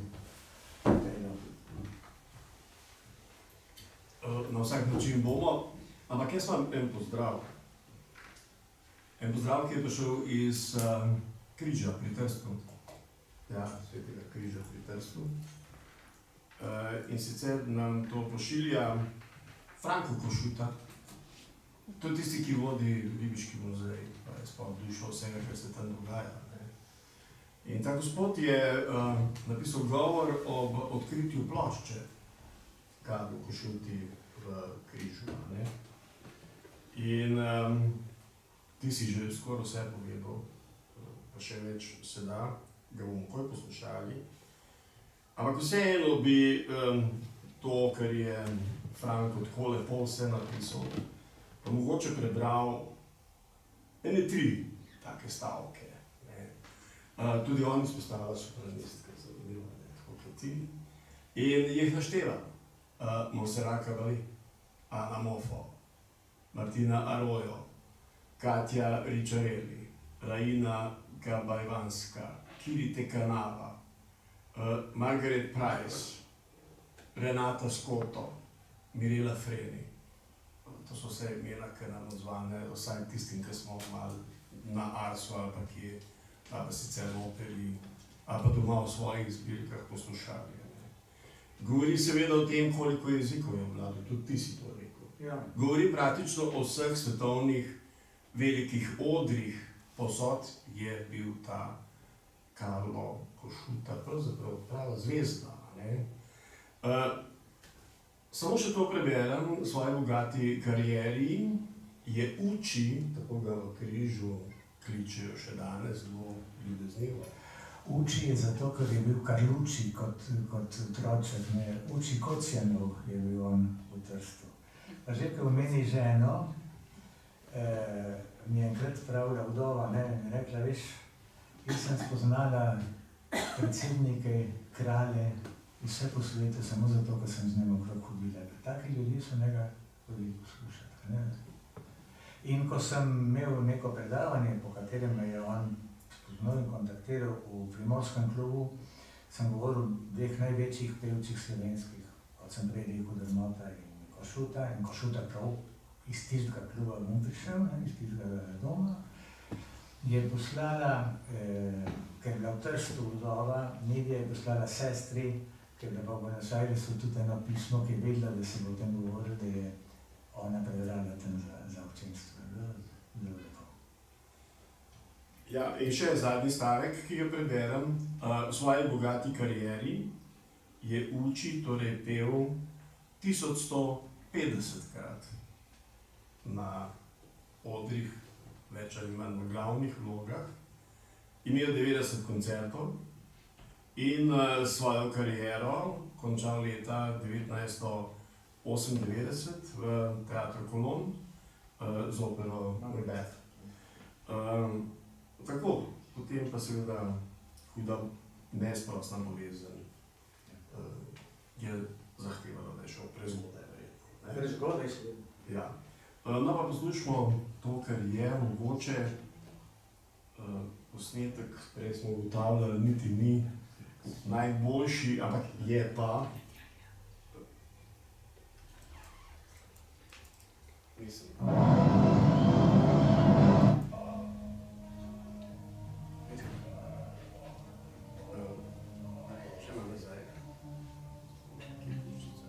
[SPEAKER 1] Na vsak način bomo, ampak jaz imam en pozdrav. En pozdrav, ki je prišel iz Križa pri Trstu. Ja, Svetega Križa pri Trstu. In sicer nam to pošilja Franko Košuta. To je tisti, ki vodi Ribiški muzej, pa je sploh dušo vsega, kar se tam dogaja. In ta gospod je napisal govor ob odkritju plošče Karlu Košuti v Križu. In ti si že skoraj vse povedal, pa še več se da, ga bomo kaj poslušali. Ampak vseeno bi to, kar je Franko tako lepo vse napisal, pa mogoče prebral ene 3 take stavke. Tudi on izpostavlja sopranistke, zanimivo, tako kot ti. In jih našteva. Monserrat Caballé, Ana Moffo, Martina Arroyo, Katja Ricciarelli, Raina Gabajvanska, Kirite Canava, Margaret Price, Renata Scotto, Mirela Freni. To so vse imena, ki nam odzvane, vsaj tistim, ki smo malo na Arsu ali pa kje, ali pa sicer v operi, ali pa doma v svojih zbirkah poslušali. Govori seveda o tem, koliko jezikov je obvladal, tudi ti si to rekel.
[SPEAKER 2] Ja.
[SPEAKER 1] Govori praktično o vseh svetovnih velikih odrih, posod je bil ta Karlo Košuta, pravzaprav prava zvezda. Ne? Samo še to preberem, v svoji bogati karieri je uči, tako ga v križu kličejo še danes, zelo ljubeznivo.
[SPEAKER 2] Uči je zato, ker je bil Karluči kot otroček, ne. Uči Kocjanov je bil on v Trstu. Pa že, ko omeni ženo, mi je enkrat pravila vdova, ne, mi je rekla, veš, jaz sem spoznala predsednike, kralje, vse po svetu, samo zato, ker sem z njim okrog hodila. Taki ljudje so njega hodili poslušati. Ne. In ko sem imel neko predavanje, po katerem me je on spoznal in kontaktiral v Primorskem klubu, sem govoril o dveh največjih pevcih slovenskih, kot sem prej rekel, Drmota in Košuta. In Košuta prav iz tistega kluba bom prišel, iz tistega doma, je poslala, ker je bila v Trstu vdova, Nedja je poslala sestri, ker je bila v Buenos Airesu tudi eno pismo, ki je vedela, da se bo o tem govorilo, da je ona prebrala tam za občinstvo. Zelo lepo.
[SPEAKER 1] Ja, in še zadnji stavek, ki ga preberem. V svoji bogati karieri je uči, torej pel 1150-krat na odrih, več ali manj v glavnih vlogah. Imel 90 koncertov in svojo kariero končal leta 1998 v Teatru Colón z opero Macbeth. Tako, potem pa seveda huda nesprostna bolezen je zahtevalo, da je šel prezgodaj verjetno.
[SPEAKER 2] Prezgodaj se.
[SPEAKER 1] Ja. No pa poslušamo to, kar je mogoče posnetek, prej smo ugotavljali, niti ni najboljši, ampak je pa. Mislim. Še malo nazaj. Kje je puščica?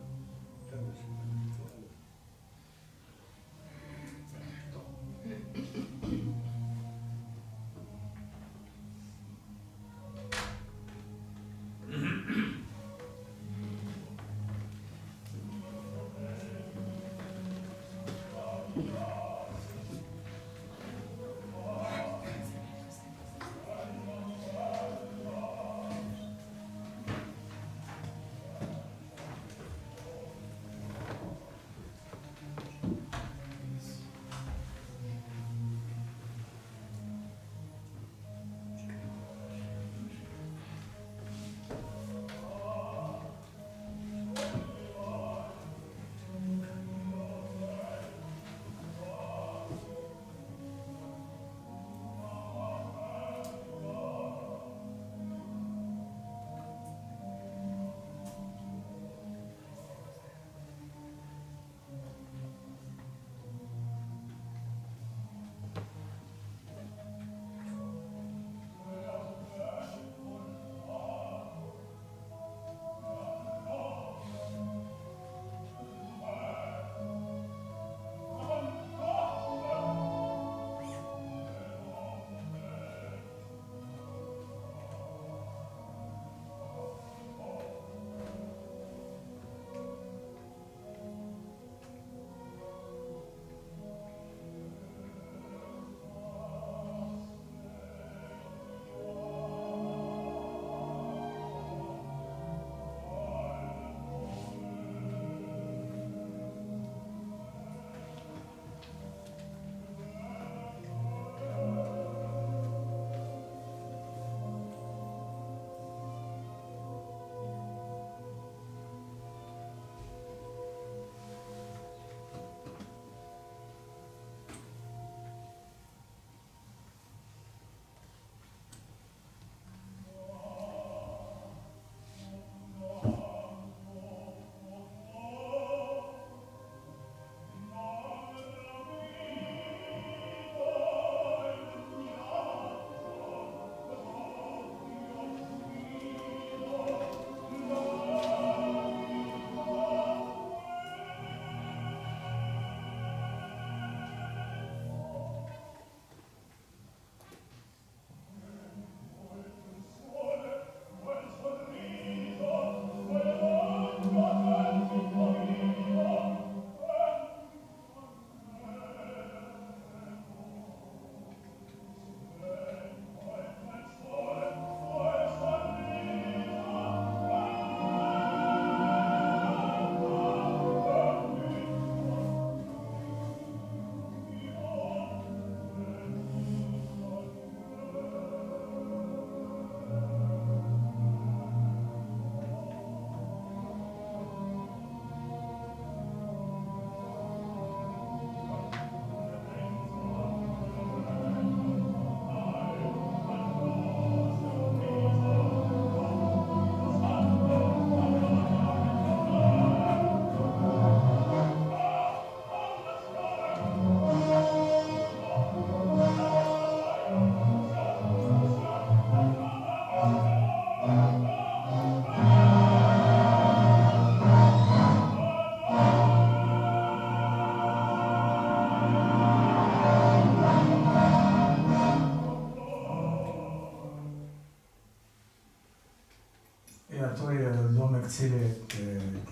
[SPEAKER 2] Ja, to je odlomek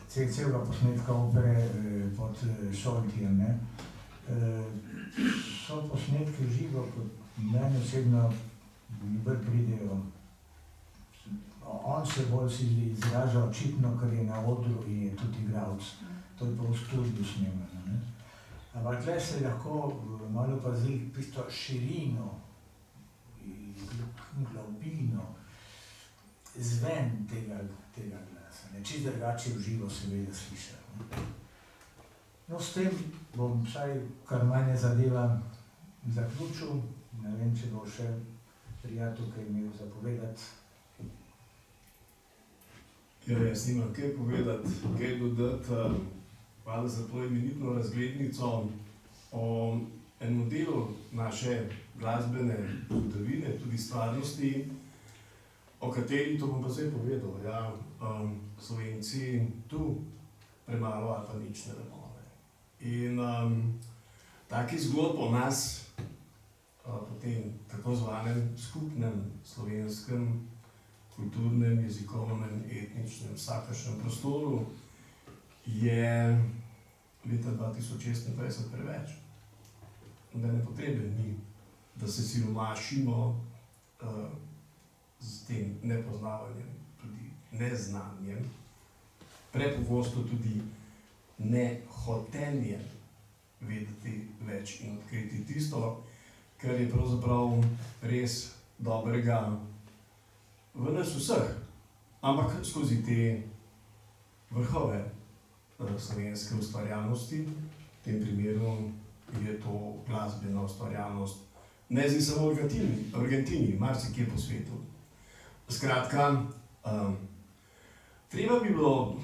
[SPEAKER 2] celega posnetka opere pod Šoltijem. Ne? So posnetki v živo, kot meni osebno bolj pridejo. On se bolj si izraža očitno, ker je na odru in je tudi igralec. To je pa v studiu snemano. Ne? Ampak tle se lahko malo opazi tisto širino in globino, zven tega glasa. Čist drugače v živo seveda slišati. No, s tem bom vsaj kar manje zadeva zaključil. Ne vem, če bo še prijatelj kaj imel za povedati.
[SPEAKER 1] Ja, jaz nimam kaj povedati, kaj dodati. Hvala za to imenitno razglednico o enem delu naše glasbene zgodovine, tudi stvarnosti, o kateri, to bom pa zdaj povedal, ja, Slovenci tu premalo ali pa nič ne vemo. In taki zgodb o nas, po tem tako zvanem skupnem slovenskem kulturnem, jezikovnem, etničnem, vsakršnem prostoru je leta 2026 preveč. Nobene potrebe ni, da se siromašimo z tem nepoznavanjem, tudi neznanjem, prepogosto tudi nehotenjem vedeti več in odkriti tisto, kar je pravzaprav res dobrega v nas vseh, ampak skozi te vrhove slovenske ustvarjalnosti, v tem primeru je to glasbena ustvarjalnost, ne zdaj samo v Argentini, marsikje po svetu. Skratka, treba bi bilo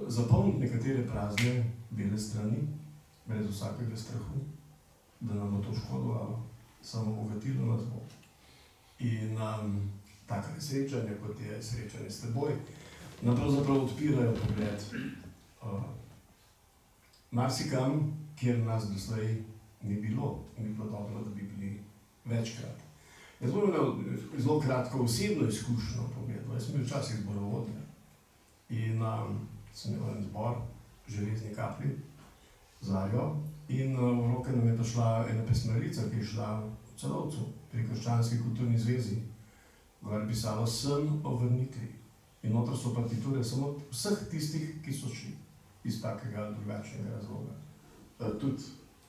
[SPEAKER 1] zapolniti nekatere prazne bele strani, brez vsakega strahu, da nam bo to škodovalo, samo obogatilo nas bo. In taka srečanja, kot je srečanje s teboj, nam pravzaprav odpirajo pogled marsikam, kjer nas doslej ni bilo dobro, da bi bili večkrat. Jaz bom imel zelo kratko osebno izkušnjo povedal. Jaz sem bil včasih zborovodja in sem imel en zbor, Železni kapli, Zarjo, in v roke nam je prišla ena pesmarica, ki je šla v Celovcu, pri Krščanski kulturni zvezi. Gor je pisalo Sen o vrnitvi. In noter so partiture samo vseh tistih, ki so šli iz takega drugačnega razloga. Tudi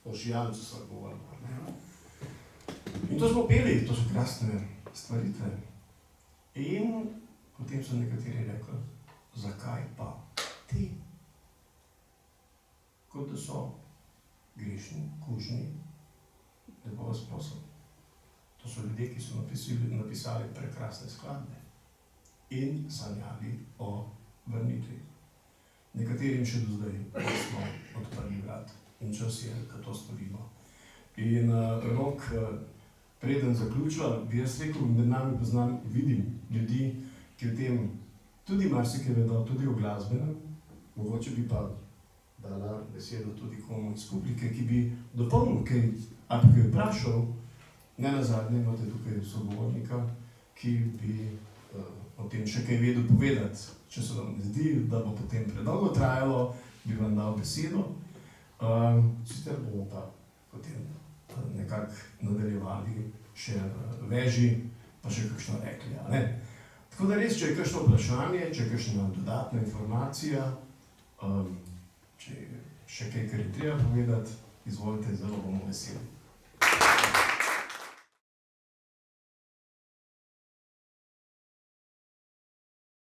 [SPEAKER 1] o Šijancu so govorili. In to smo peli, to so krasne stvaritve. In potem so nekateri rekli, zakaj pa ti? Kot da so grešni, kužni, lepo vas prosim. To so ljudje, ki so napisali prekrasne skladbe in sanjali o vrnitvi. Nekaterim še do zdaj smo odprli vrat in čas je, da to storimo. In Rok, preden zaključila, bi jaz rekel, med nami poznam, vidim ljudi, ki o tem tudi marsikaj vedo, tudi o glasbenem, mogoče bi pa dala besedo tudi komu iz publike, ki bi dopolnil kaj, ali bi vprašal, ne nazadnje imate tukaj sogovornika, ki bi o tem še kaj vedel povedati. Če se vam ne zdi, da bo potem predolgo trajalo, bi vam dal besedo. Sicer bomo pa potem nekako nadaljevali še veži, pa še kakšno rekli, a ne? Tako da res, če je kakšno vprašanje, če je kakšna dodatna informacija, če je še kaj, kar je treba povedati, izvolite, zelo bomo veseli.